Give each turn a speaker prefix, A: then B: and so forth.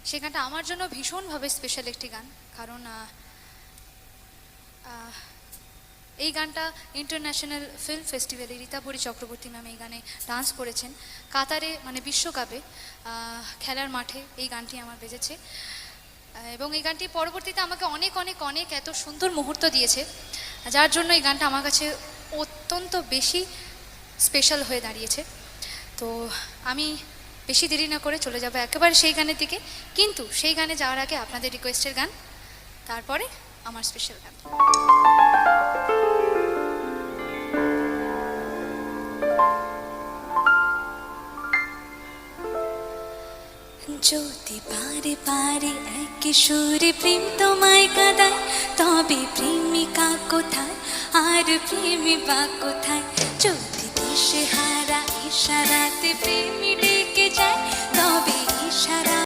A: সেই গানটা আমার জন্য ভীষণভাবে স্পেশাল একটি গান, কারণ এই গানটা ইন্টারন্যাশনাল ফিল্ম ফেস্টিভ্যালে রীতাভরি চক্রবর্তী ম্যাম এই গানে ডান্স করেছেন। কাতারে মানে বিশ্বকাপে খেলার মাঠে এই গানটি আমার বেজেছে, এবং এই গানটি পরবর্তীতে আমাকে অনেক অনেক অনেক এত সুন্দর মুহূর্ত দিয়েছে, যার জন্য এই গানটা আমার কাছে অত্যন্ত বেশি স্পেশাল হয়ে দাঁড়িয়েছে। তো আমি বেশি দেরি না করে চলে যাব একেবারে সেই গানের দিকে, কিন্তু সেই গানে যাওয়ার আগে আপনাদের রিকোয়েস্টের গান, তারপরে আমার স্পেশাল গান।
B: যদি বারে বারে একই সুরে প্রেম তোমায় কাঁদায়, তবে প্রেমিকা কোথায় আর প্রেমী বা কোথায়? যদি দিশে হারা ইশারাতে প্রেমী ডেকে যায়, তবে ইশারা